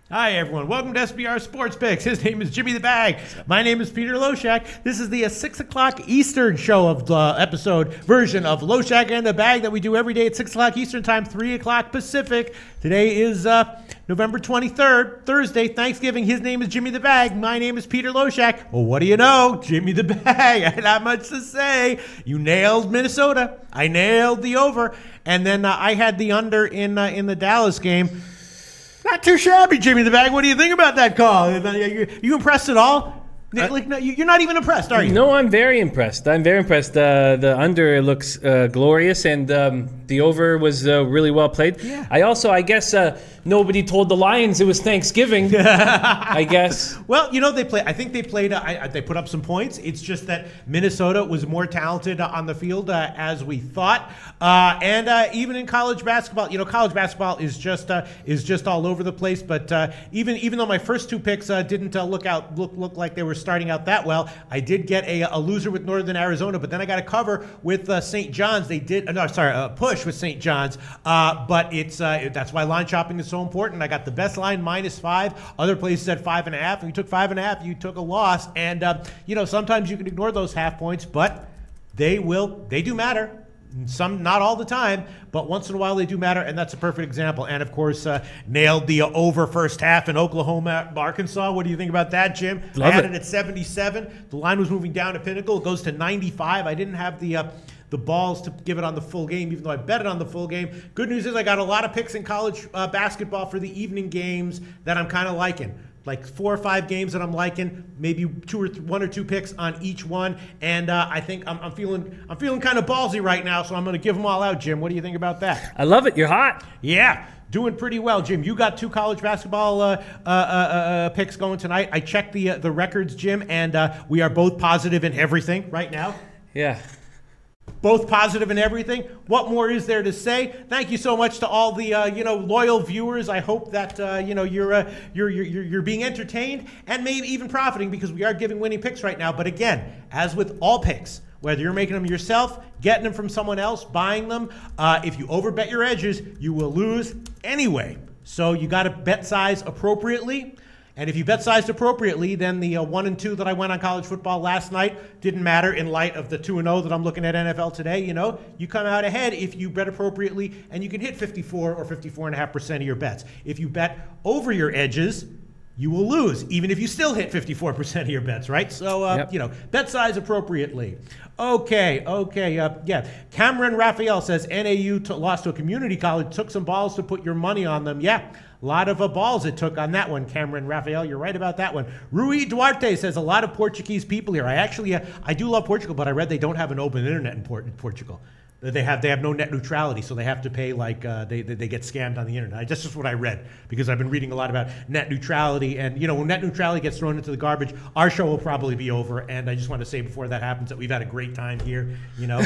Hi, everyone. Welcome to SBR Sports Picks. His name is Jimmy the Bag. My name is Peter Loshak. This is the 6 o'clock Eastern show of the episode version of Loshak and the Bag that we do every day at 6 o'clock Eastern time, 3 o'clock Pacific. Today is November 23rd, Thursday, Thanksgiving. His name is Jimmy the Bag. My name is Peter Loshak. Well, what do you know? Jimmy the Bag. Not much to say. You nailed Minnesota. I nailed the over. And then I had the under in the Dallas game. Not too shabby, Jimmy the Bag. What do you think about that call? You impressed at all? No, you're not even impressed, are you? No, I'm very impressed. I'm very impressed. The under looks glorious, and the over was really well played. Yeah. I guess nobody told the Lions it was Thanksgiving. I guess. Well, you know, I think they played. They put up some points. It's just that Minnesota was more talented on the field as we thought. And even in college basketball, you know, college basketball is just all over the place. But even though my first two picks didn't look like they were starting out that well, I did get a loser with Northern Arizona. But then I got a cover with St. John's. They did a push with St. John's. But that's why line shopping is so important. I got the best line -5. Other places said 5.5. If you took 5.5, you took a loss. And you know, sometimes you can ignore those half points, but they do matter. Some, not all the time, but once in a while they do matter, and that's a perfect example. And of course, nailed the over first half in Oklahoma, Arkansas. What do you think about that, Jim? I had it at 77. The line was moving down to Pinnacle. It goes to 95. I didn't have the balls to give it on the full game, even though I bet it on the full game. Good news is I got a lot of picks in college basketball for the evening games that I'm kind of liking. Like 4 or 5 games that I'm liking, maybe one or two picks on each one, and I think I'm feeling kind of ballsy right now, so I'm going to give them all out. Jim, what do you think about that? I love it. You're hot. Yeah, doing pretty well, Jim. You got 2 college basketball picks going tonight. I checked the records, Jim, and we are both positive in everything right now. Yeah. Both positive in everything. What more is there to say? Thank you so much to all the loyal viewers. I hope that you're being entertained and maybe even profiting, because we are giving winning picks right now. But again, as with all picks, whether you're making them yourself, getting them from someone else, buying them, if you overbet your edges, you will lose anyway. So you got to bet size appropriately. And if you bet sized appropriately, then the 1 and 2 that I went on college football last night didn't matter in light of the 2 and 0 that I'm looking at NFL today. You know, you come out ahead if you bet appropriately, and you can hit 54 or 54.5% of your bets. If you bet over your edges, you will lose, even if you still hit 54% of your bets, right? So, yep. You know, bet size appropriately. Okay, yeah. Cameron Raphael says NAU lost to a community college, took some balls to put your money on them. Yeah. A lot of balls it took on that one, Cameron Raphael. You're right about that one. Rui Duarte says a lot of Portuguese people here. I do love Portugal, but I read they don't have an open internet in Portugal. They have no net neutrality, so they have to pay like they get scammed on the internet. That's just what I read, because I've been reading a lot about net neutrality, and you know, when net neutrality gets thrown into the garbage, our show will probably be over. And I just want to say before that happens that we've had a great time here. You know,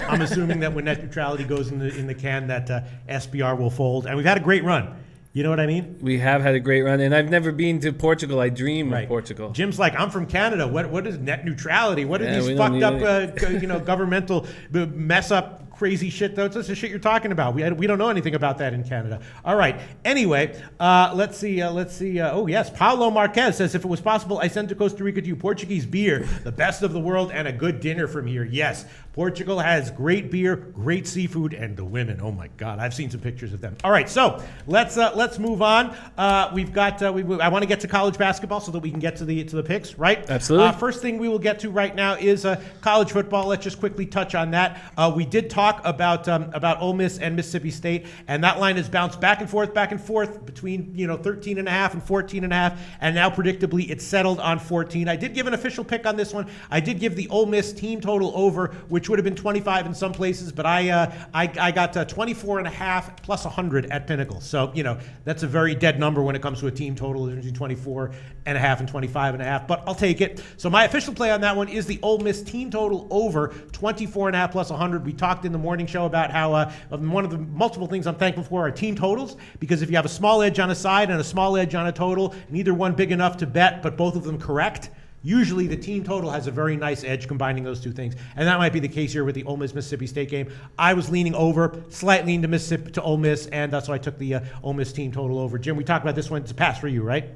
I'm assuming that when net neutrality goes in the can, that SBR will fold, and we've had a great run. You know what I mean? We have had a great run, and I've never been to Portugal. I dream of Portugal. Jim's like, I'm from Canada. What is net neutrality? What are these fucked up, governmental mess up crazy shit? That's the shit you're talking about. We don't know anything about that in Canada. All right. Anyway, let's see. Oh yes, Paulo Marquez says, if it was possible, I send to Costa Rica to you Portuguese beer, the best of the world, and a good dinner from here. Yes, Portugal has great beer, great seafood, and the women. Oh my God, I've seen some pictures of them. All right, so let's move on. We've got. I want to get to college basketball so that we can get to the picks, right? Absolutely. First thing we will get to right now is college football. Let's just quickly touch on that. We did talk about Ole Miss and Mississippi State, and that line has bounced back and forth between 13.5 and 14.5, and now predictably it's settled on 14. I did give an official pick on this one. I did give the Ole Miss team total over, which would have been 25 in some places, but I got 24.5 plus 100 at Pinnacle. So that's a very dead number when it comes to a team total between 24.5 and 25.5, but I'll take it. So my official play on that one is the Ole Miss team total over 24.5 plus 100. We talked in the morning show about how one of the multiple things I'm thankful for are team totals, because if you have a small edge on a side and a small edge on a total, neither one big enough to bet, but both of them correct, Usually the team total has a very nice edge combining those two things, and that might be the case here with the Ole Miss Mississippi State game. I was leaning over, slightly into Mississippi to Ole Miss, and so I took the Ole Miss team total over. Jim, we talked about this one. It's a pass for you, right?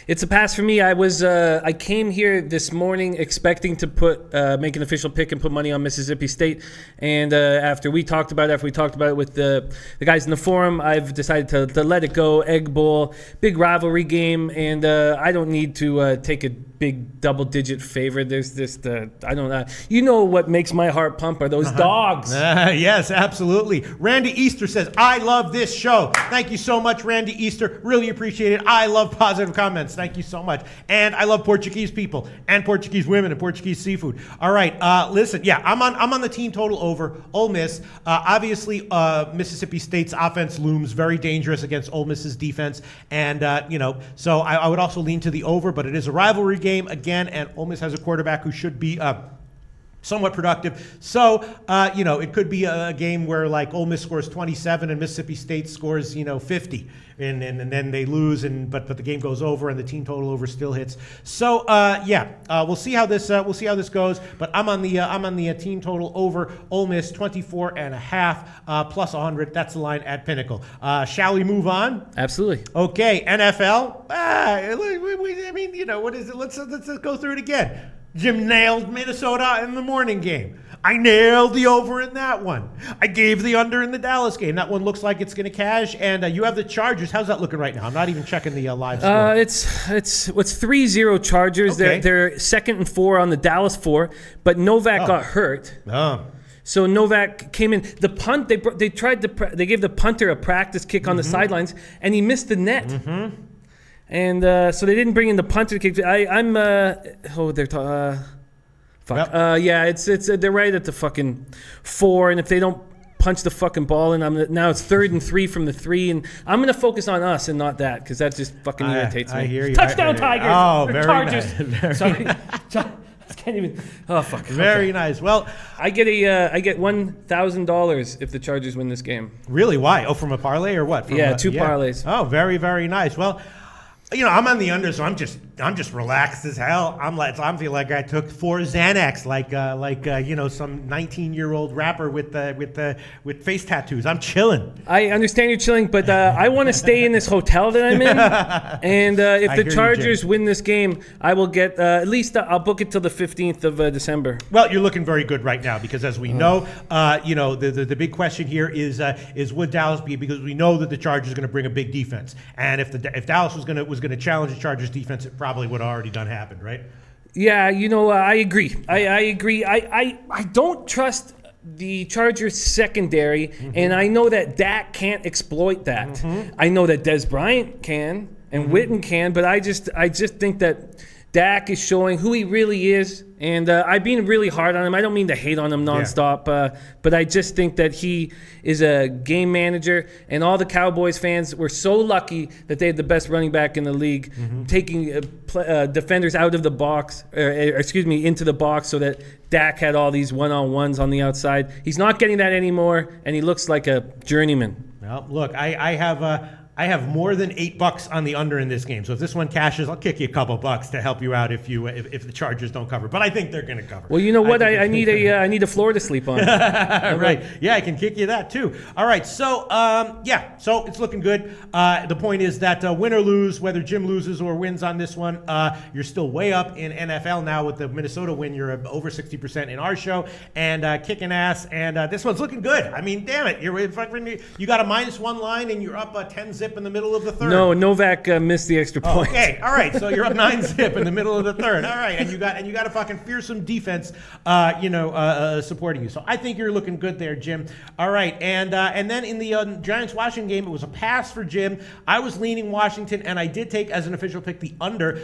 It's a pass for me. I came here this morning expecting to make an official pick and put money on Mississippi State, and after we talked about it with the guys in the forum, I've decided to let it go. Egg Bowl, big rivalry game, and I don't need to take a big double-digit favorite. There's this, I don't know. You know what makes my heart pump are those dogs. Yes, absolutely. Randy Easter says, I love this show. Thank you so much, Randy Easter. Really appreciate it. I love positive comments. Thank you so much. And I love Portuguese people and Portuguese women and Portuguese seafood. All right, listen, yeah, I'm on the team total over Ole Miss. Obviously, Mississippi State's offense looms very dangerous against Ole Miss's defense. And, so I would also lean to the over, but it is a rivalry game again, and Ole Miss has a quarterback who should be somewhat productive. So, it could be a game where like Ole Miss scores 27 and Mississippi State scores, 50. And then they lose, but the game goes over and the team total over still hits. So we'll see how this goes. But I'm on the team total over Ole Miss 24.5 plus 100. That's the line at Pinnacle. Shall we move on? Absolutely. Okay, NFL. What is it? Let's go through it again. Jim nailed Minnesota in the morning game. I nailed the over in that one. I gave the under in the Dallas game. That one looks like it's going to cash. And you have the Chargers. How's that looking right now? I'm not even checking the live score. It's 3-0 Chargers. Okay. They're 2nd and 4 on the Dallas 4, but Novak got hurt. Oh. So Novak came in. The punt they gave the punter a practice kick on the sidelines, and he missed the net. Mm-hmm. And so they didn't bring in the punter kick. Fuck. Yep. They're right at the fucking 4, and if they don't punch the fucking ball in, now it's 3rd and 3 from the 3, and I'm gonna focus on us and not that because that just fucking irritates me. I hear you. Touchdown Tigers! Oh, very Chargers. nice. Sorry. I can't even. Oh fuck. Very nice. Well, I get $1,000 if the Chargers win this game. Really? Why? Oh, from a parlay or what? Two parlays. Oh, very, very nice. Well, I'm on the under, so I'm just relaxed as hell. I feel like I took 4 Xanax, like some 19-year-old rapper with face tattoos. I'm chilling. I understand you're chilling, but I want to stay in this hotel that I'm in. And if the Chargers win this game, I will get at least I'll book it till the 15th of December. Well, you're looking very good right now because, as we know, the big question here is would Dallas be, because we know that the Chargers are going to bring a big defense, and if Dallas was going to challenge the Chargers defense, it probably would have already done happened, right? Yeah, I agree. I agree. I don't trust the Chargers secondary, and I know that Dak can't exploit that. I know that Des Bryant can and Witten can, but I just think that Dak is showing who he really is, and I've been really hard on him. I don't mean to hate on him nonstop, but I just think that he is a game manager, and all the Cowboys fans were so lucky that they had the best running back in the league, taking defenders out of the box, into the box, so that Dak had all these one-on-ones on the outside. He's not getting that anymore, and he looks like a journeyman. Well, look, I have more than $8 on the under in this game. So if this one cashes, I'll kick you a couple bucks to help you out if the Chargers don't cover. But I think they're going to cover. Well, you know what? I need a floor to sleep on. Right. Yeah, I can kick you that too. All right. So so it's looking good. The point is that win or lose, whether Jim loses or wins on this one, you're still way up in NFL now with the Minnesota win. You're over 60% in our show and kicking ass. And this one's looking good. I mean, damn it, you got a -1 line and you're up 10-0 in the middle of the third. No, Novak missed the extra point. Okay, all right. So you're up 9-0 in the middle of the third. All right, and you got a fucking fearsome defense, supporting you. So I think you're looking good there, Jim. All right, and then in the Giants-Washington game, it was a pass for Jim. I was leaning Washington, and I did take as an official pick the under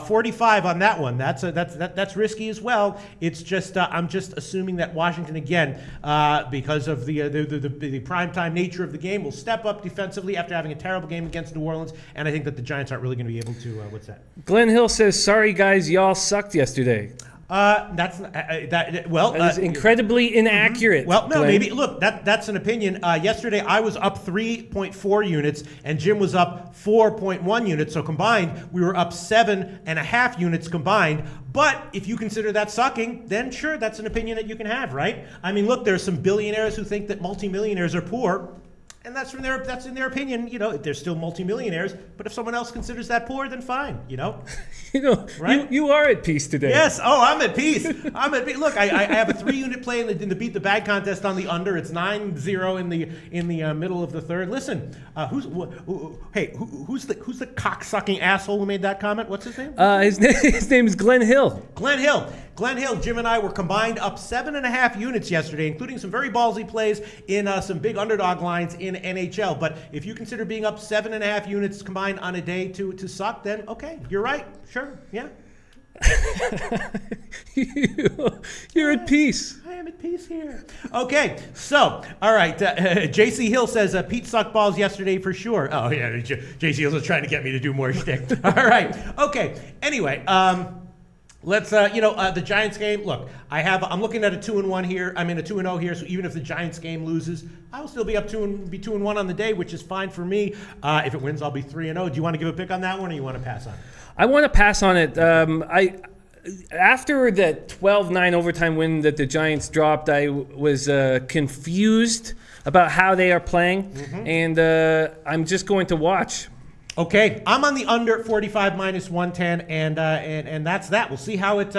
45 on that one. That's risky as well. It's just I'm just assuming that Washington again, because of the primetime nature of the game, will step up defensively after having a terrible game against New Orleans, and I think that the Giants aren't really going to be able to. What's that? Glenn Hill says, "Sorry guys, y'all sucked yesterday." That is incredibly inaccurate. Well, no, Glenn. maybe. Look, that's an opinion. Yesterday, I was up 3.4 units, and Jim was up 4.1 units. So combined, we were up 7.5 units combined. But if you consider that sucking, then sure, that's an opinion that you can have, right? I mean, look, there's some billionaires who think that multimillionaires are poor. And that's in their opinion. You know, they're still multimillionaires. But if someone else considers that poor, then fine. You know, right? You are at peace today. Yes. Oh, I'm at peace. I'm at peace. Look, I have a 3-unit play in the beat the bag contest on the under. It's 9-0 in the middle of the third. Listen, who's the cock-sucking asshole who made that comment? What's his name? His name is Glenn Hill. Glenn Hill. Jim and I were combined up 7.5 units yesterday, including some very ballsy plays in some big underdog lines in NHL. But if you consider being up 7.5 units combined on a day to suck, then okay, you're right. Sure, yeah. You're at peace. I am at peace here. Okay, so, all right. JC Hill says Pete sucked balls yesterday for sure. Oh, yeah, JC Hill was trying to get me to do more shtick. All right, okay. Anyway, let's, the Giants game. Look, I'm looking at a 2-1 here. I'm in a 2-0 here. So even if the Giants game loses, I'll still be up 2-1 on the day, which is fine for me. If it wins, I'll be 3-0. Do you want to give a pick on that one, or you want to pass on it? I want to pass on it. After that 12-9 overtime win that the Giants dropped, I was confused about how they are playing, and I'm just going to watch. Okay, I'm on the under 45 minus 110, and that's that. We'll see how it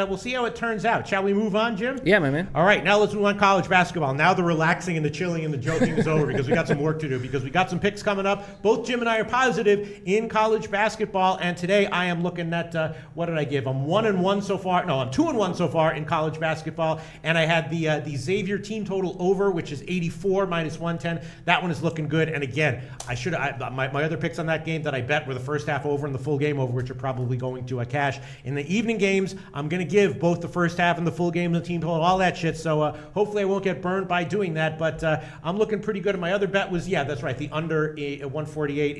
turns out. Shall we move on, Jim? Yeah, my man. All right, now let's move on college basketball. Now the relaxing and the chilling and the joking is over because we got some work to do because we got some picks coming up. Both Jim and I are positive in college basketball, and today I am looking at what did I give? I'm 1-1 so far. No, I'm 2-1 so far in college basketball, and I had the Xavier team total over, which is 84 minus 110. That one is looking good, and again, my other picks on that game that I bet were the first half over and the full game over, which are probably going to cash. In the evening games, I'm going to give both the first half and the full game, the team total, all that shit. So hopefully I won't get burned by doing that. But I'm looking pretty good. And my other bet was, yeah, that's right, the under 148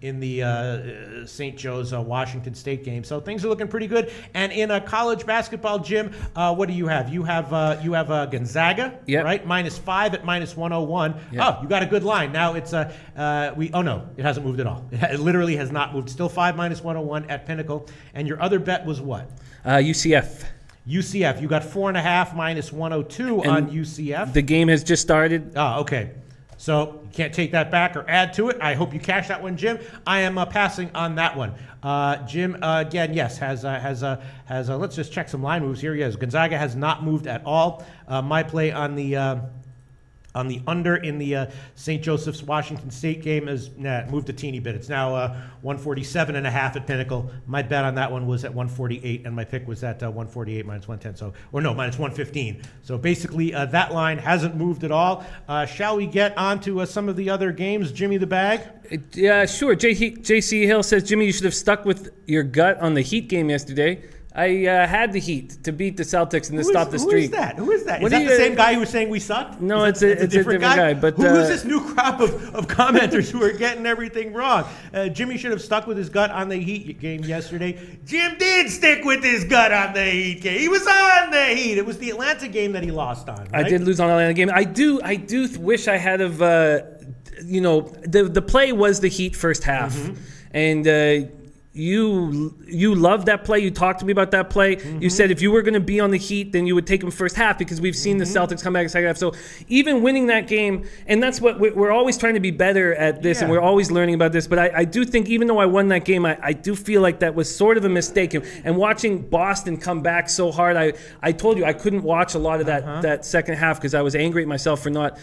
in the St. Joe's Washington State game. So things are looking pretty good. And in a college basketball, Jim, what do you have? You have Gonzaga, right? -5 at -101. Yep. Oh, you got a good line. Now it's oh no, it hasn't moved at all. It literally has not moved. Still 5 minus 101 at Pinnacle. And your other bet was what? UCF. UCF. You got 4.5 minus 102 on UCF. The game has just started. Oh, okay. So you can't take that back or add to it. I hope you cash that one, Jim. I am passing on that one. Jim, again, yes, has let's just check some line moves here. Yes, Gonzaga has not moved at all. My play on the under in the St. Joseph's Washington State game has moved a teeny bit. It's now 147.5 at Pinnacle. My bet on that one was at 148, and my pick was at 148 minus 110. So, or no, minus 115. So basically, that line hasn't moved at all. Shall we get on to some of the other games? Jimmy the Bag? Yeah, sure. JC Hill says, Jimmy, you should have stuck with your gut on the Heat game yesterday. I had the Heat to beat the Celtics and to stop the streak. Who is that? Is that the same guy who was saying we sucked? No, it's a different guy. But who's this new crop of commenters who are getting everything wrong? Jimmy should have stuck with his gut on the Heat game yesterday. Jim did stick with his gut on the Heat game. He was on the Heat. It was the Atlanta game that he lost on. Right? I did lose on the Atlanta game. I do wish I had of the play was the Heat first half, and. You loved that play. You talked to me about that play. You said if you were going to be on the Heat, then you would take them first half because we've seen the Celtics come back in the second half. So even winning that game, and that's what we're always trying to be better at this, and we're always learning about this. But I do think even though I won that game, I do feel like that was sort of a mistake. And watching Boston come back so hard, I told you I couldn't watch a lot of that second half because I was angry at myself for not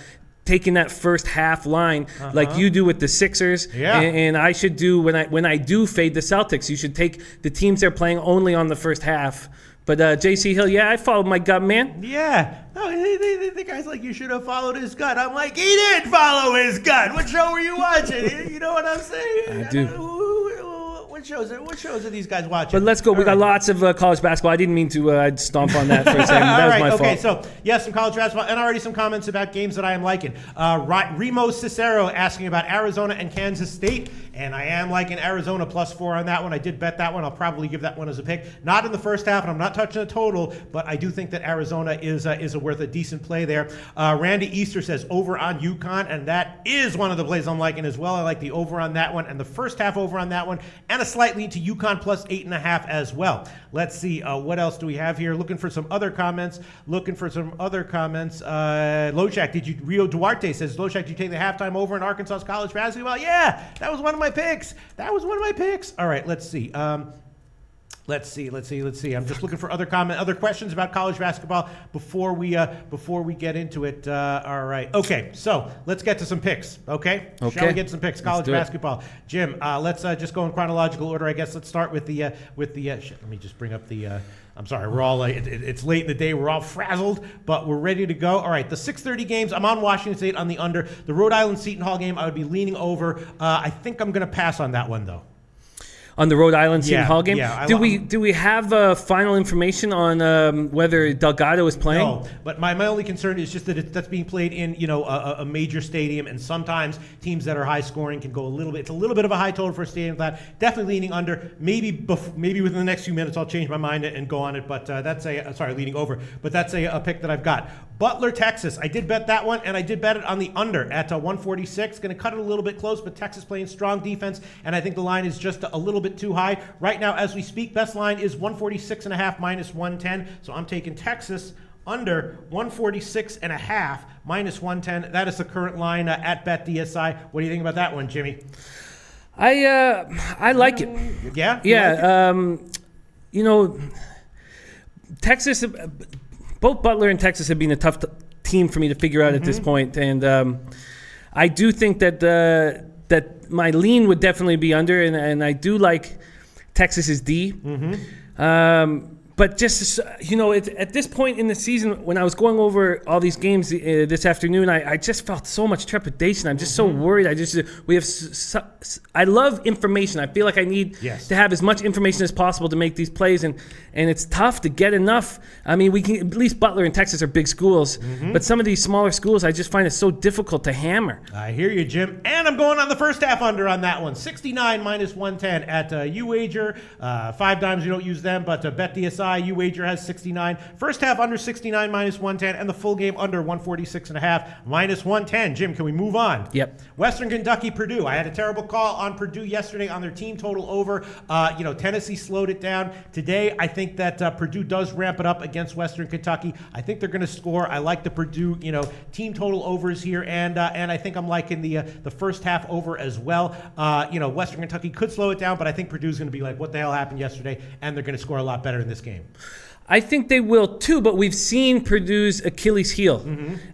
taking that first half line like you do with the Sixers, and I should do when I do fade the Celtics. You should take the teams they're playing only on the first half. But JC Hill, I followed my gut, man. Yeah. No, the guy's like, you should have followed his gut. I'm like, he did follow his gut. What show were you watching? You know what I'm saying? I do. What shows are these guys watching? But let's go. We got lots of college basketball. I didn't mean to stomp on that for a second. That was my fault. Okay, so yes, some college basketball and already some comments about games that I am liking. Remo Cicero asking about Arizona and Kansas State. and I am liking Arizona +4 on that one. I did bet that one. I'll probably give that one as a pick. Not in the first half, and I'm not touching the total, but I do think that Arizona is worth a decent play there. Randy Easter says over on UConn, and that is one of the plays I'm liking as well. I like the over on that one, and the first half over on that one, and a slight lead to UConn +8.5 as well. Let's see, what else do we have here? Looking for some other comments. Loshak, Rio Duarte says, Loshak, did you take the halftime over in Arkansas's college basketball? Yeah, that was one of my picks. All right, let's see. Let's see. I'm just looking for other questions about college basketball before we get into it. All right. Okay. So let's get to some picks. Okay. Shall we get to some picks? College basketball. Jim, let's just go in chronological order. I guess let's start with the shit, let me just bring up the. I'm sorry. We're all it's late in the day. We're all frazzled, but we're ready to go. All right. The 6:30 games. I'm on Washington State on the under. The Rhode Island Seton Hall game, I would be leaning over. I think I'm going to pass on that one though. On the Rhode Island Seton Hall game? Yeah, do we have final information on whether Delgado is playing? No, but my only concern is just that that's being played in a major stadium, and sometimes teams that are high scoring can go a little bit. It's a little bit of a high total for a stadium like that. Definitely leaning under. Maybe within the next few minutes I'll change my mind and go on it. But that's leaning over. But that's a pick that I've got. Butler, Texas. I did bet that one, and I did bet it on the under at 146. Going to cut it a little bit close, but Texas playing strong defense, and I think the line is just a little bit too high. Right now, as we speak, best line is 146.5 -110. So I'm taking Texas under 146.5 -110. That is the current line at BetDSI. What do you think about that one, Jimmy? I like it. Yeah? Yeah. Texas, both Butler and Texas have been a tough team for me to figure out at this point. And I do think that that my lean would definitely be under, and I do like Texas's D. But just, at this point in the season, when I was going over all these games this afternoon, I just felt so much trepidation. I'm just so worried. I love information. I feel like I need to have as much information as possible to make these plays, and it's tough to get enough. I mean, we can, at least Butler and Texas are big schools, but some of these smaller schools, I just find it so difficult to hammer. I hear you, Jim. And I'm going on the first half under on that one. 69 -110 at UWager. 5 dimes, we don't use them, but BetDSI. UWager has 69. First half under 69 -110, and the full game under 146.5 -110. Jim, can we move on? Yep. Western Kentucky, Purdue. I had a terrible call on Purdue yesterday on their team total over. Tennessee slowed it down. Today, I think that Purdue does ramp it up against Western Kentucky. I think they're going to score. I like the Purdue, team total overs here, and I think I'm liking the first half over as well. Western Kentucky could slow it down, but I think Purdue's going to be like, what the hell happened yesterday? And they're going to score a lot better in this game. I think they will too, but we've seen Purdue's Achilles heel,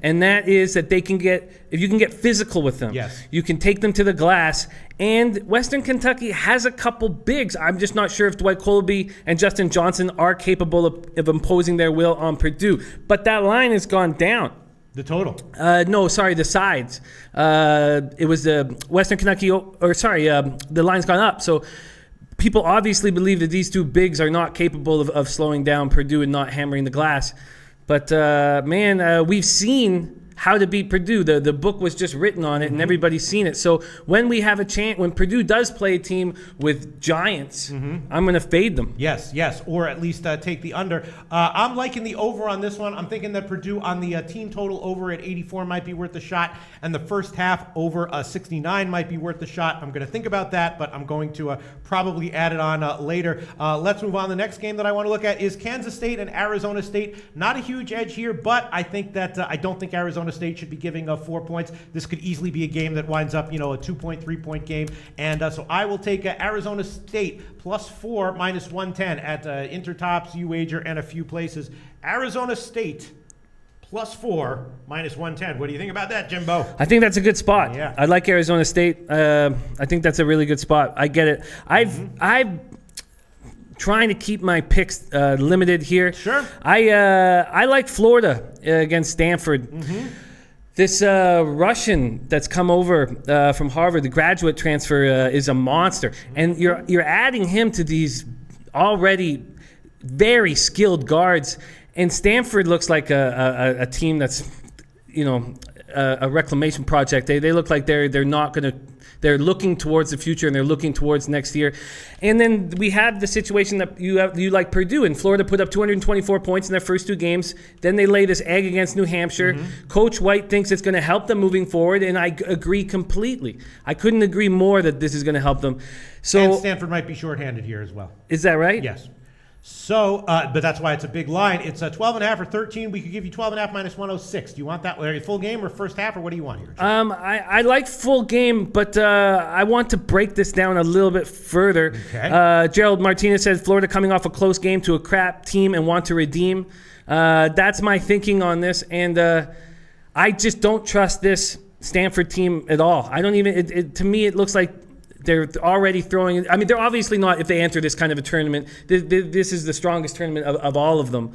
and that is that if you can get physical with them, you can take them to the glass, and Western Kentucky has a couple bigs. I'm just not sure if Dwight Colby and Justin Johnson are capable of imposing their will on Purdue, but that line has gone down. The total? No, sorry, the sides. It was Western Kentucky, the line's gone up, so people obviously believe that these two bigs are not capable of slowing down Purdue and not hammering the glass. But, we've seen how to beat Purdue. The book was just written on it, and everybody's seen it. So when we have a chance, when Purdue does play a team with giants, I'm going to fade them. Yes, or at least take the under. I'm liking the over on this one. I'm thinking that Purdue on the team total over at 84 might be worth a shot, and the first half over 69 might be worth a shot. I'm going to think about that, but I'm going to probably add it on later. Let's move on. The next game that I want to look at is Kansas State and Arizona State. Not a huge edge here, but I think that I don't think Arizona State should be giving 4 points. This could easily be a game that winds up, a 2-point, 3-point game. And so I will take Arizona State +4 -110 at Intertops, UWager, and a few places. Arizona State +4 -110. What do you think about that, Jimbo? I think that's a good spot. Yeah. I like Arizona State. I think that's a really good spot. I get it. I've trying to keep my picks limited here. Sure. I like Florida against Stanford. This Russian that's come over from Harvard, the graduate transfer, is a monster, and you're adding him to these already very skilled guards. And Stanford looks like a team that's, a reclamation project. They look like they're not going to They're looking towards the future, and they're looking towards next year. And then we have the situation that you like Purdue, and Florida put up 224 points in their first 2 games. Then they lay this egg against New Hampshire. Coach White thinks it's going to help them moving forward, and I agree completely. I couldn't agree more that this is going to help them. So, and Stanford might be shorthanded here as well. Is that right? Yes. So, but that's why it's a big line. It's a 12.5 or 13. We could give you 12.5 minus 106. Do you want that full game or first half, or what do you want here? I like full game, but I want to break this down a little bit further. Okay. Gerald Martinez says Florida coming off a close game to a crap team and want to redeem. That's my thinking on this, and I just don't trust this Stanford team at all. I don't even. To me, it looks like they're already throwing. I mean, they're obviously not if they enter this kind of a tournament. This is the strongest tournament of all of them.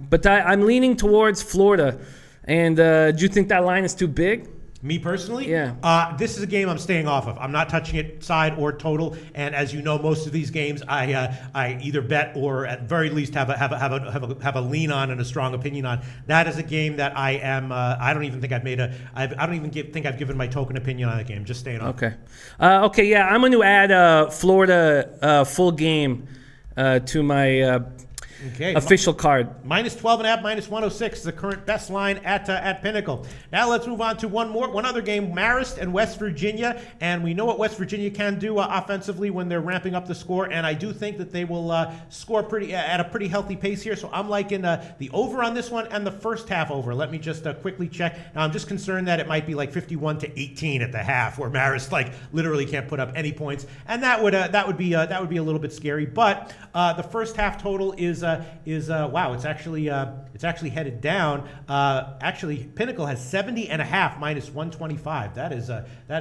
But I'm leaning towards Florida. And do you think that line is too big? Me personally? Yeah. This is a game I'm staying off of. I'm not touching it side or total. And as you know, most of these games I either bet or at very least have a lean on and a strong opinion on. That is a game that I am. I don't even think I've made a. I don't even think I've given my token opinion on the game. Just staying off. Okay. Okay. Yeah, I'm going to add Florida full game to my. Official card. Minus 12.5, minus 106 is the current best line at Pinnacle. Now let's move on to one other game, Marist and West Virginia. And we know what West Virginia can do offensively when they're ramping up the score. And I do think that they will score at a pretty healthy pace here. So I'm liking the over on this one and the first half over. Let me just quickly check. Now I'm just concerned that it might be like 51-18 at the half, where Marist literally can't put up any points, and that would be a little bit scary. But the first half total is wow, it's actually headed down. Actually, Pinnacle has 70.5 minus 125. That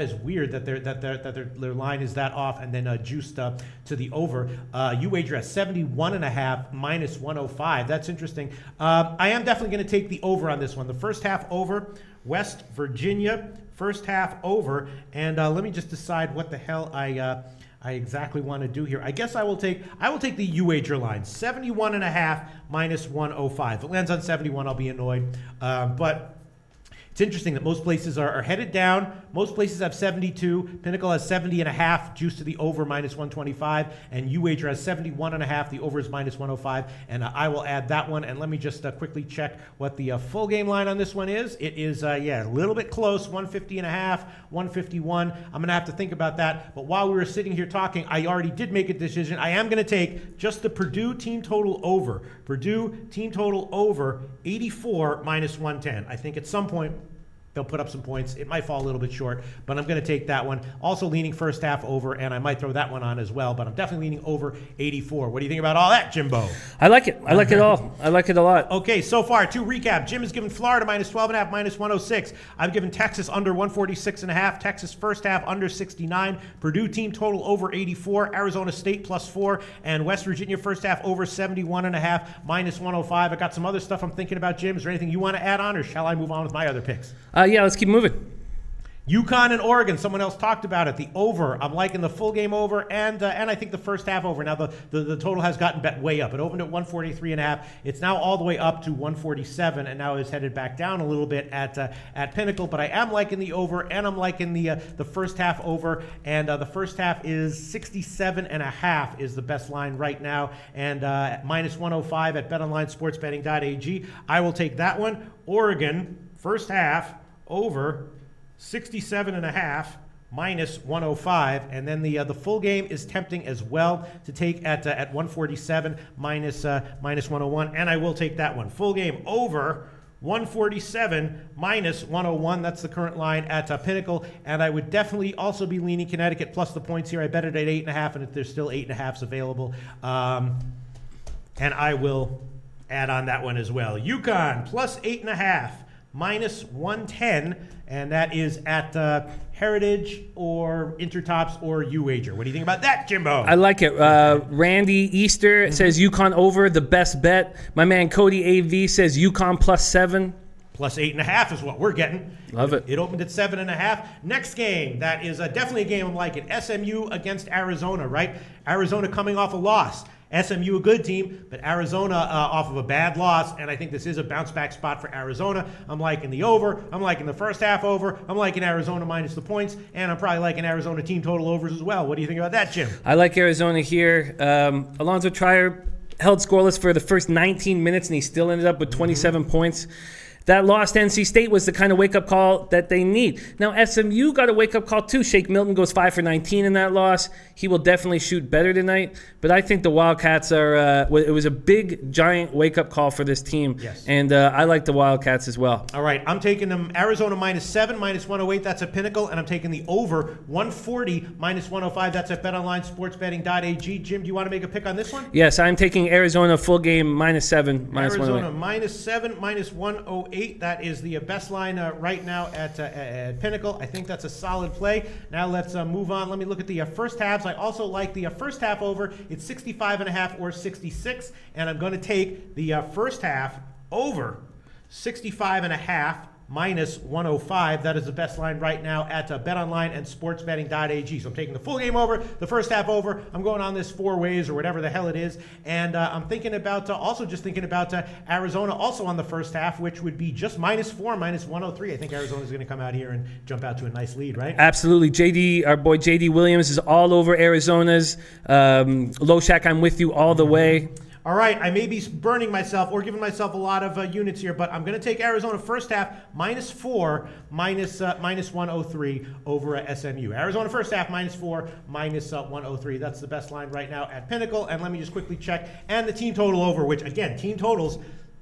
is weird that their line is that off and then juiced up to the over. UWager has 71.5 minus 105. That's interesting. I am definitely going to take the over on this one. The first half over, West Virginia. First half over, and let me just decide what the hell I exactly want to do here. I guess I will take the UWager line, 71.5 minus 105. If it lands on 71, I'll be annoyed. But it's interesting that most places are headed down. Most places have 72. Pinnacle has 70.5, juice to the over, minus 125. And UWager has 71.5. The over is minus 105. And I will add that one. And let me just quickly check what the full game line on this one is. It is, a little bit close, 150.5, 151. I'm going to have to think about that. But while we were sitting here talking, I already did make a decision. I am going to take just the Purdue team total over. Purdue team total over, 84 minus 110. I think at some point, they'll put up some points. It might fall a little bit short, but I'm going to take that one. Also leaning first half over, and I might throw that one on as well, but I'm definitely leaning over 84. What do you think about all that, Jimbo? I like it. I like it all. I like it a lot. Okay, so far, to recap, Jim has given Florida minus 12.5, minus 106. I've given Texas under 146.5. Texas first half under 69. Purdue team total over 84. Arizona State plus 4. And West Virginia first half over 71.5, minus 105. I got some other stuff I'm thinking about, Jim. Is there anything you want to add on, or shall I move on with my other picks? Yeah, let's keep moving. UConn and Oregon, someone else talked about it. The over, I'm liking the full game over, and I think the first half over. Now the total has gotten bet way up. It opened at 143.5. It's now all the way up to 147, and now is headed back down a little bit at Pinnacle. But I am liking the over, and I'm liking the first half over, and the first half is 67.5 is the best line right now, and minus 105 at betonlinesportsbetting.ag. I will take that one. Oregon first half over 67.5 minus 105, and then the full game is tempting as well to take at 147 minus 101, and I will take that one. Full game over 147 minus 101. That's the current line at Pinnacle, and I would definitely also be leaning Connecticut plus the points here. I bet it at 8.5, and if there's still 8.5s available, and I will add on that one as well. UConn plus 8.5. minus 110, and that is at Heritage or Intertops or UWager. What do you think about that, Jimbo? I like it. Randy Easter says UConn over, the best bet. My man Cody AV says UConn plus 7. Plus 8.5 is what we're getting. Love it. It opened at 7.5. Next game, that is definitely a game I'm liking. SMU against Arizona, right? Arizona coming off a loss. SMU a good team, but Arizona off of a bad loss, and I think this is a bounce-back spot for Arizona. I'm liking the over. I'm liking the first half over. I'm liking Arizona minus the points, and I'm probably liking Arizona team total overs as well. What do you think about that, Jim? I like Arizona here. Alonzo Trier held scoreless for the first 19 minutes, and he still ended up with 27 points. That loss to NC State was the kind of wake-up call that they need. Now, SMU got a wake-up call, too. Shake Milton goes 5 for 19 in that loss. He will definitely shoot better tonight. But I think the Wildcats are it was a big, giant wake-up call for this team. Yes. And I like the Wildcats as well. All right, I'm taking them Arizona -7, -108. That's a Pinnacle. And I'm taking the over 140, -105. That's at betonlinesportsbetting.ag. Jim, do you want to make a pick on this one? Yes, I'm taking Arizona full game -7, -108. Arizona -7, -108. That is the best line right now at Pinnacle. I think that's a solid play. Now let's move on. Let me look at the first halves. I also like the first half over. It's 65.5 or 66, and I'm going to take the first half over 65.5 -105. That is the best line right now at betonline and sportsbetting.ag. So I'm taking the full game over, the first half over. I'm going on this 4 ways or whatever the hell it is. And I'm thinking about also just thinking about Arizona also on the first half, which would be just -4, -103. I think Arizona's going to come out here and jump out to a nice lead, right? Absolutely. Our boy JD Williams is all over Arizona's. Loshak, I'm with you all the way. All right, I may be burning myself or giving myself a lot of units here, but I'm going to take Arizona first half -4, -103 over SMU. Arizona first half -4, -103. That's the best line right now at Pinnacle. And let me just quickly check. And the team total over, which, again, team totals,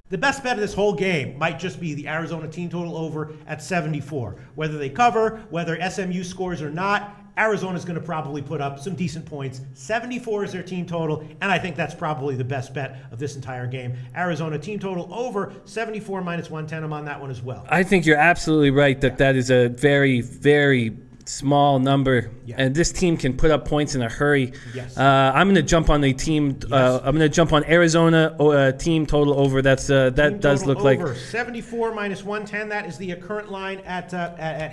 the best bet of this whole game might just be the Arizona team total over at 74. Whether they cover, whether SMU scores or not, Arizona's going to probably put up some decent points. 74 is their team total, and I think that's probably the best bet of this entire game. Arizona team total over 74 -110. I'm on that one as well. I think you're absolutely right that is a very, very small number, and this team can put up points in a hurry. Yes. I'm going to jump on the team. I'm going to jump on Arizona team total over. That does look over. like 74 -110. That is the current line at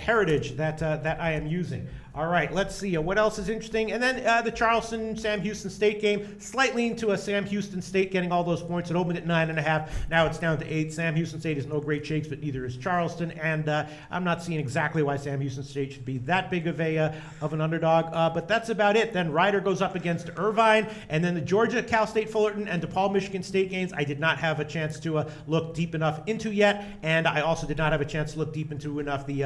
Heritage that I am using. All right, let's see. What else is interesting? And then the Charleston-Sam Houston State game, slightly into a Sam Houston State getting all those points. It opened at 9.5. Now it's down to 8. Sam Houston State is no great shakes, but neither is Charleston. And I'm not seeing exactly why Sam Houston State should be that big of an underdog. But that's about it. Then Ryder goes up against Irvine. And then the Georgia, Cal State Fullerton, and DePaul, Michigan State games I did not have a chance to look deep enough into yet. And I also did not have a chance to look deep into enough the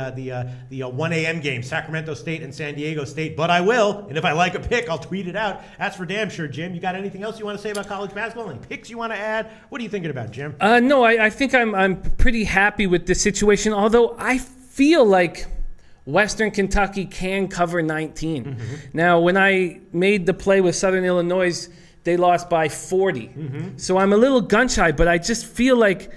1 a.m. game, Sacramento State and San Diego State, but I will, and if I like a pick, I'll tweet it out. That's for damn sure. Jim, you got anything else you want to say about college basketball? Any picks you want to add? What are you thinking about, Jim? No, I think I'm pretty happy with this situation, although I feel like Western Kentucky can cover 19. Mm-hmm. Now, when I made the play with Southern Illinois, they lost by 40. Mm-hmm. So I'm a little gun-shy, but I just feel like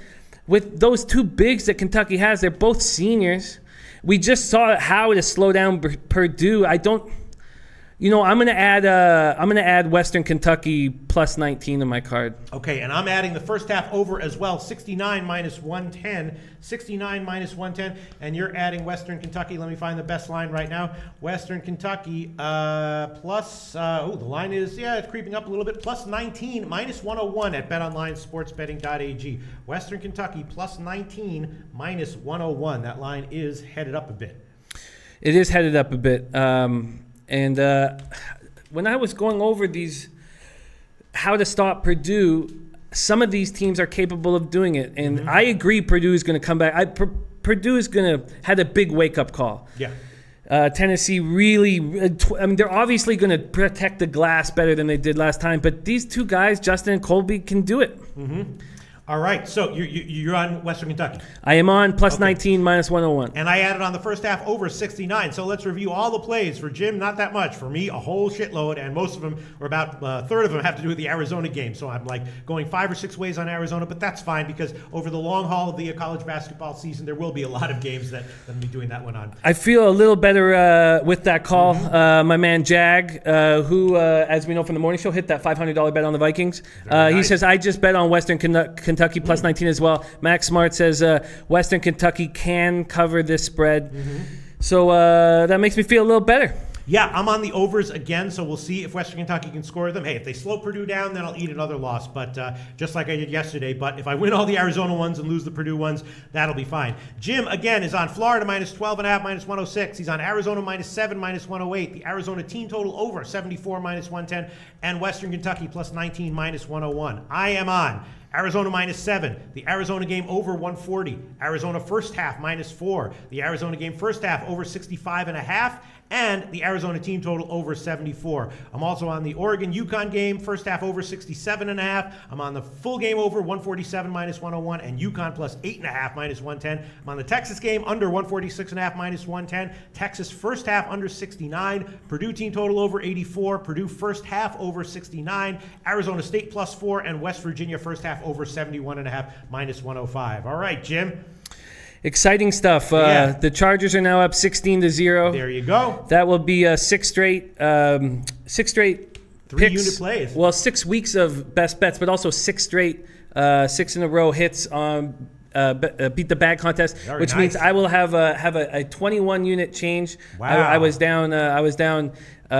with those two bigs that Kentucky has, they're both seniors. We just saw how to slow down Purdue. I'm going to add Western Kentucky plus 19 to my card. Okay, and I'm adding the first half over as well, 69 -110. 69 -110, and you're adding Western Kentucky. Let me find the best line right now. Western Kentucky plus, the line is, it's creeping up a little bit, plus 19, -101 at betonlinesportsbetting.ag. Western Kentucky plus 19, -101. That line is headed up a bit. It is headed up a bit. And when I was going over how to stop Purdue, some of these teams are capable of doing it. And I agree Purdue is going to come back. Purdue is going to have a big wake-up call. Yeah. Tennessee really, they're obviously going to protect the glass better than they did last time. But these two guys, Justin and Colby, can do it. Mm-hmm. All right, so you're on Western Kentucky. I am on plus 19, -101. And I added on the first half over 69. So let's review all the plays. For Jim, not that much. For me, a whole shitload, and most of them, or about a third of them, have to do with the Arizona game. So I'm like going 5 or 6 ways on Arizona, but that's fine because over the long haul of the college basketball season, there will be a lot of games that I'm be doing that one on. I feel a little better with that call. My man Jag, who, as we know from the morning show, hit that $500 bet on the Vikings. Nice. He says, I just bet on Western Kentucky plus 19 as well. Max Smart says Western Kentucky can cover this spread. So that makes me feel a little better. Yeah, I'm on the overs again, so we'll see if Western Kentucky can score them. Hey, if they slow Purdue down, then I'll eat another loss, but just like I did yesterday. But if I win all the Arizona ones and lose the Purdue ones, that'll be fine. Jim, again, is on Florida -12.5, -106. He's on Arizona -7, -108. The Arizona team total over 74, -110. And Western Kentucky +19, -101. I am on Arizona -7. The Arizona game over 140. Arizona first half -4. The Arizona game first half over 65.5. And the Arizona team total over 74. I'm also on the Oregon-UConn game, first half over 67.5. I'm on the full game over 147 -101 and UConn +8.5 -110. I'm on the Texas game under 146.5 -110. Texas first half under 69. Purdue team total over 84. Purdue first half over 69. Arizona State +4 and West Virginia first half over 71.5 -105. All right, Jim. Exciting stuff. The Chargers are now up 16-0. There you go. That will be six straight Three-unit plays. Well, 6 weeks of best bets, but also 6 straight, 6 in a row hits on beat the bag contest, which means I will have a 21-unit change. Wow. I was down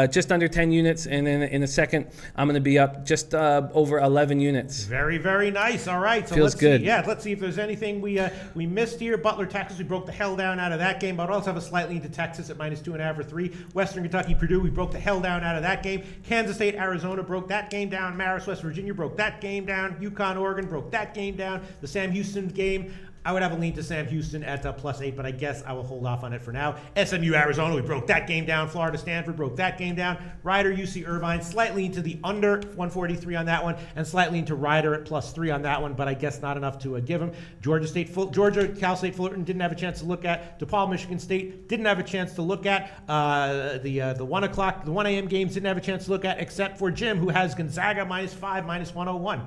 just under 10 units, and then in a second, I'm going to be up just over 11 units. Very, very nice. All right. So Feels good. Let's see if there's anything we missed here. Butler, Texas, we broke the hell down out of that game, but also have a slight lean to Texas at -2.5 or 3. Western Kentucky, Purdue, we broke the hell down out of that game. Kansas State, Arizona broke that game down. Marist, West Virginia broke that game down. UConn, Oregon broke that game down. The Sam Houston game, I would have a lean to Sam Houston at +8, but I guess I will hold off on it for now. SMU, Arizona, we broke that game down. Florida, Stanford broke that game down. Ryder, UC Irvine, slight lean to the under 143 on that one, and slight lean to Ryder at +3 on that one, but I guess not enough to give him. Georgia, Cal State Fullerton didn't have a chance to look at. DePaul, Michigan State didn't have a chance to look at. The 1 a.m. games didn't have a chance to look at, except for Jim, who has Gonzaga -5, -101.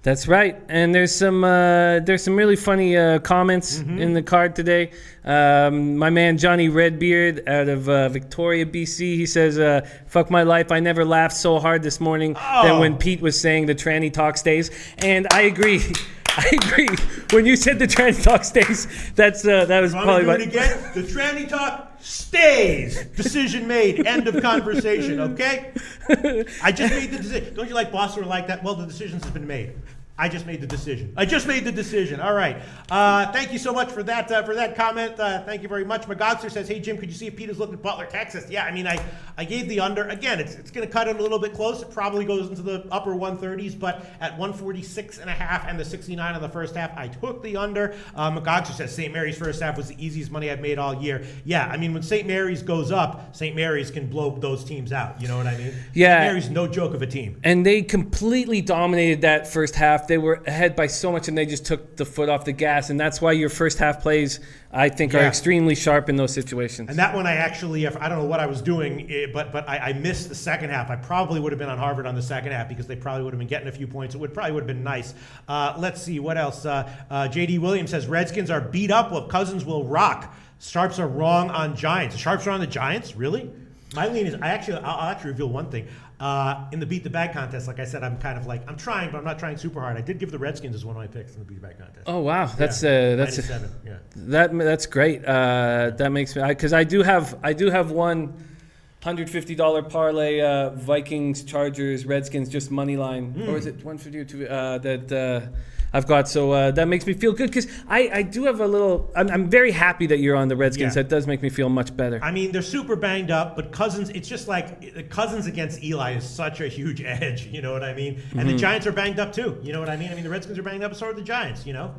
That's right, and there's some really funny comments in the card today. My man Johnny Redbeard out of Victoria, BC, he says, "Fuck my life, I never laughed so hard this morning than when Pete was saying the tranny talk stays." And I agree. I agree. When you said the tranny talk stays, that was probably what. Again, the tranny talk stays. Decision made. End of conversation. Okay. I just made the decision. Don't you like bosses who are like that? Well, the decision has been made. I just made the decision. All right. Thank you so much for that comment. Thank you very much. Magogster says, "Hey, Jim, could you see if Peter's looking at Butler, Texas?" Yeah, I mean, I gave the under. Again, it's going to cut it a little bit close. It probably goes into the upper 130s, but at 146.5 and the 69 on the first half, I took the under. Magogster says, "St. Mary's first half was the easiest money I've made all year." Yeah, I mean, when St. Mary's goes up, St. Mary's can blow those teams out. You know what I mean? Yeah. St. Mary's no joke of a team. And they completely dominated that first half. They were ahead by so much, and they just took the foot off the gas. And that's why your first half plays, I think, are extremely sharp in those situations. And that one, I don't know what I was doing, but I missed the second half. I probably would have been on Harvard on the second half because they probably would have been getting a few points. It probably would have been nice. Let's see what else. JD Williams says Redskins are beat up. Well, Cousins will rock. Sharps are wrong on Giants. Sharps are on the Giants? Really? My lean is I'll actually reveal one thing. In the Beat the Bag contest, like I said, I'm kind of like, I'm trying, but I'm not trying super hard. I did give the Redskins as one of my picks in the Beat the Bag contest. Oh wow, that's -7. Yeah, that's great. That makes me, because I do have one $150 parlay, Vikings, Chargers, Redskins, just money line, or is it 150 or 2? That I've got, so that makes me feel good because I do have a little. I'm very happy that you're on the Redskins. Yeah. That does make me feel much better. I mean, they're super banged up, but Cousins, it's just like Cousins against Eli is such a huge edge. You know what I mean? And the Giants are banged up too. You know what I mean? I mean, the Redskins are banged up, so are the Giants. You know?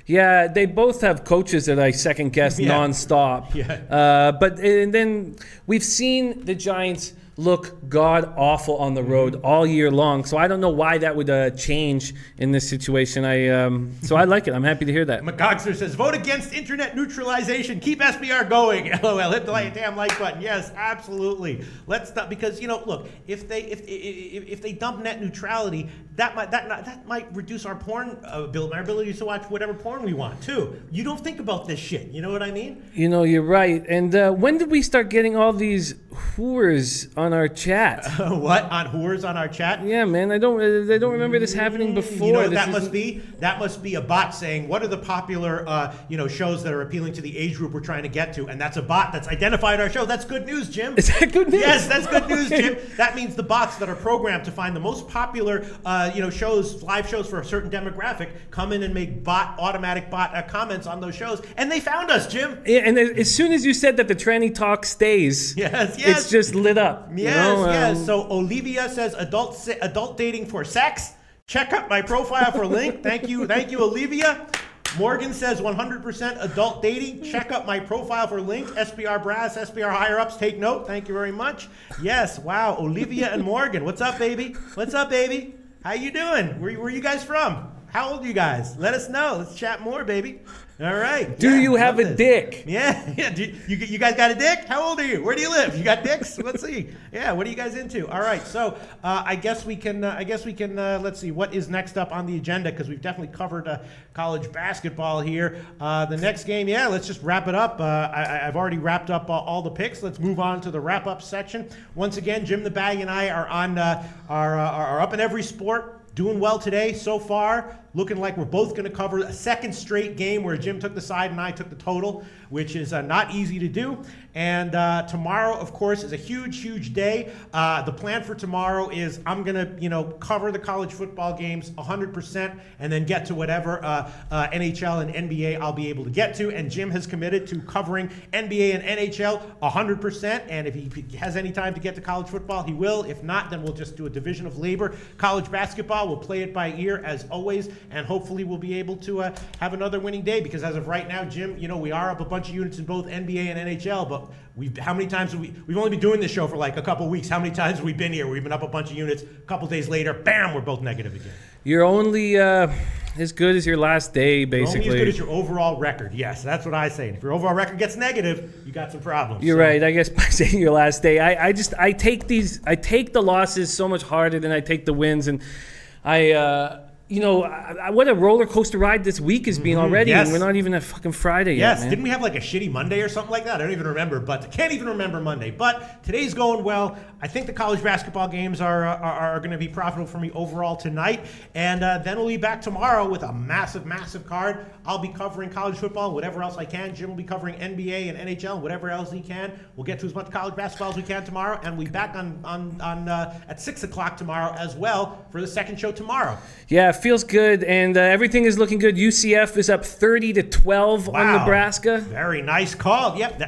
Yeah, they both have coaches that I second guess nonstop. Yeah. And then we've seen the Giants look god awful on the road all year long. So I don't know why that would change in this situation. So I like it. I'm happy to hear that. McGogster says, vote against internet neutralization. Keep SBR going. LOL. Hit the damn like button. Yes, absolutely. Let's stop because look, if they dump net neutrality, that might reduce our porn ability, our ability to watch whatever porn we want too. You don't think about this shit. You know what I mean? You're right. And when did we start getting all these whores on our chat. What? On whores on our chat? Yeah, man. I don't remember this happening before. You know what that must be? That must be a bot saying, what are the popular shows that are appealing to the age group we're trying to get to? And that's a bot that's identified our show. That's good news, Jim. Is that good news? Yes, that's good news, Jim. That means the bots that are programmed to find the most popular shows, live shows for a certain demographic, come in and make automatic bot comments on those shows. And they found us, Jim. Yeah, and as soon as you said that the tranny talk stays, yes, it's just lit up. Yes, yes. So Olivia says adult dating for sex. Check out my profile for link. Thank you, Olivia. Morgan says 100% adult dating. Check out my profile for link. SBR brass, SBR higher ups, take note. Thank you very much. Yes, wow, Olivia and Morgan. What's up, baby? What's up, baby? How you doing? Where you guys from? How old are you guys? Let us know. Let's chat more, baby. All right. Do you have a dick? Yeah. You guys got a dick? How old are you? Where do you live? You got dicks? Let's see. Yeah. What are you guys into? All right. So I guess we can. Let's see what is next up on the agenda, because we've definitely covered college basketball here. The next game. Yeah. Let's just wrap it up. I've already wrapped up all the picks. Let's move on to the wrap up section. Once again, Jim the Bag and I are on are up in every sport. Doing well today so far. Looking like we're both going to cover a second straight game where Jim took the side and I took the total, which is not easy to do. And tomorrow, of course, is a huge, huge day. The plan for tomorrow is I'm going to, cover the college football games 100% and then get to whatever NHL and NBA I'll be able to get to. And Jim has committed to covering NBA and NHL 100%. And if he has any time to get to college football, he will. If not, then we'll just do a division of labor. College basketball, we'll play it by ear as always. And hopefully we'll be able to have another winning day, because as of right now, Jim, we are up a bunch of units in both NBA and NHL, but how many times have we've only been doing this show for like a couple weeks. How many times have we been here? We've been up a bunch of units. A couple days later, bam, we're both negative again. You're only as good as your last day, basically. Only as good as your overall record. Yes, that's what I say. And if your overall record gets negative, you got some problems. You're right. I guess by saying your last day, I take the losses so much harder than I take the wins, and what a roller coaster ride this week has been already, yes. And we're not even at fucking Friday yet, man. Didn't we have like a shitty Monday or something like that? I don't even remember, but I can't even remember Monday. But today's going well. I think the college basketball games are going to be profitable for me overall tonight. And then we'll be back tomorrow with a massive, massive card. I'll be covering college football, whatever else I can. Jim will be covering NBA and NHL, whatever else he can. We'll get to as much college basketball as we can tomorrow. And we'll be back at 6 o'clock tomorrow as well for the second show tomorrow. Yeah, it feels good, and everything is looking good. UCF is up 30-12 on Nebraska. Very nice call. Yep,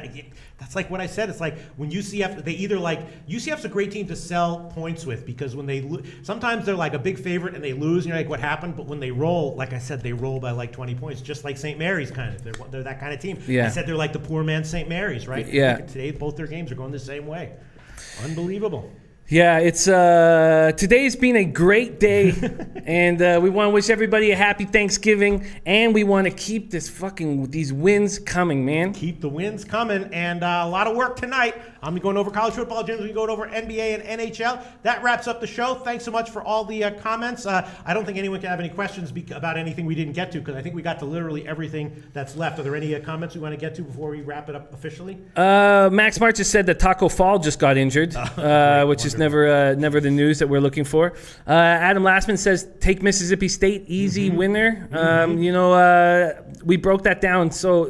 that's like what I said. It's like when UCF, UCF's a great team to sell points with, because when sometimes they're like a big favorite and they lose, and you're like, what happened? But when they roll, like I said, they roll by like 20 points, just like St. Mary's kind of. They're that kind of team. Yeah. I said they're like the poor man's St. Mary's, right? Yeah. Today, both their games are going the same way. Unbelievable. Yeah, it's today's been a great day, and we want to wish everybody a happy Thanksgiving, and we want to keep these wins coming, man. Keep the wins coming, and a lot of work tonight. I'm going over college football, Jim's going over NBA and NHL. That wraps up the show. Thanks so much for all the comments. I don't think anyone can have any questions about anything we didn't get to, because I think we got to literally everything that's left. Are there any comments we want to get to before we wrap it up officially? Max March has said that Taco Fall just got injured, which is never the news that we're looking for. Adam Lastman says, take Mississippi State, easy winner. We broke that down so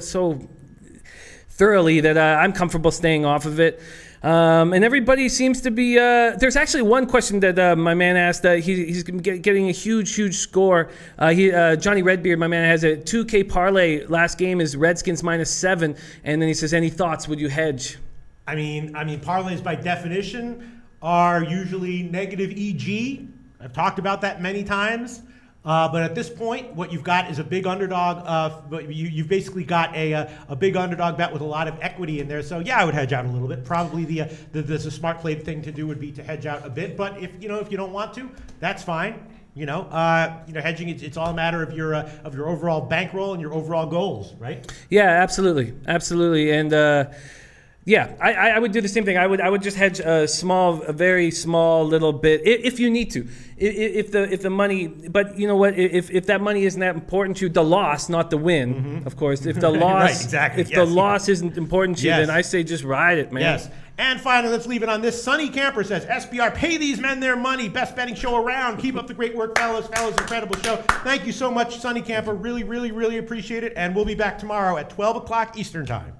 thoroughly that I'm comfortable staying off of it. And everybody seems to be... there's actually one question that my man asked. He's getting a huge score. Johnny Redbeard, my man, has a 2K parlay. Last game is Redskins -7. And then he says, any thoughts? Would you hedge? I mean, parlays by definition are usually negative EG. I've talked about that many times. But at this point, what you've got is a big underdog. But you've basically got a big underdog bet with a lot of equity in there. So yeah, I would hedge out a little bit. Probably the smart play thing to do would be to hedge out a bit. But if you don't want to, that's fine. Hedging, it's all a matter of your overall bankroll and your overall goals, right? Yeah, absolutely. And Yeah, I would do the same thing. I would just hedge a very small little bit if you need to. If the money, but you know what? If that money isn't that important to you, the loss, not the win, of course. If the loss, Right, exactly. if the loss isn't important to you, then I say just ride it, man. Yes. And finally, let's leave it on this. Sunny Camper says, SBR, pay these men their money. Best betting show around. Keep up the great work, fellas. Incredible show. Thank you so much, Sunny Camper. Really, really, really appreciate it. And we'll be back tomorrow at 12 o'clock Eastern Time.